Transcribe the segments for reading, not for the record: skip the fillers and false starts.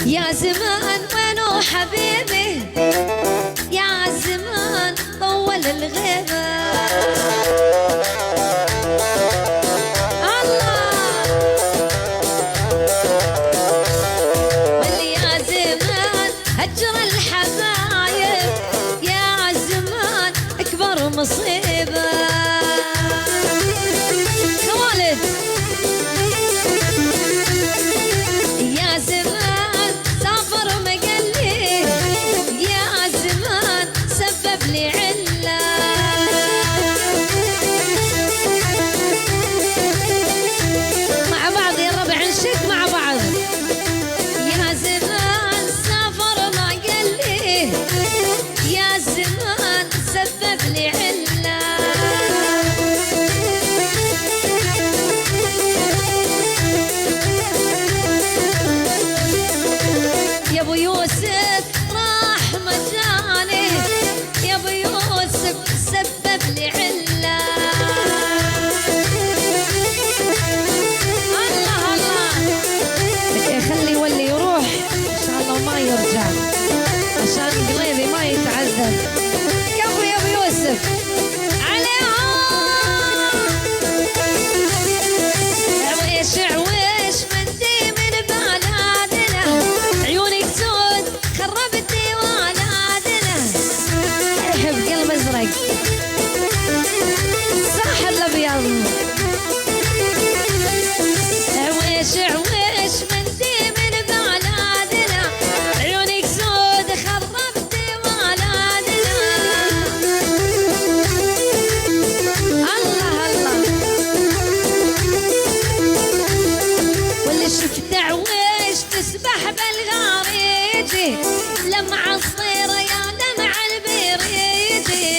يا زمان وينو حبيبي، يا زمان طول الغيبة. مصيبة خوالد يا زمان سافر مقلي، يا زمان سبب لي علة. مع بعض يا ربع نشد مع بعض. يا زمان سافر مقلي، يا زمان سبب لي علة. يا ابو يوسف راح مجاني، يا ابو يوسف سبب لي علة. الله الله خلي يولي يروح ان شاء الله وما يرجع عشان قليبي ما يتعذب. كفو يا ابو يوسف عليهم. عويش عويش منتي من بلادنا، عيونك سود خربتي ولادنا. احب قلب ازرق الساحر الابيض. عويش عويش منتي من بلادنا، عيونك سود خربتي ولادنا. الله الله واللي شفت عويش تسبح بالغاريجي، لمع الصيرة يا دمع البريدي.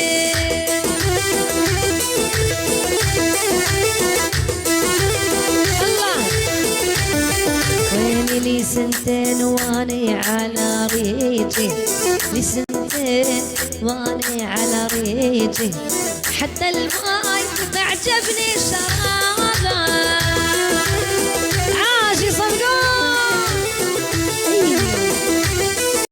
الله ويني لي سنتين واني على ريجي، لي سنتين واني على ريجي، حتى الماي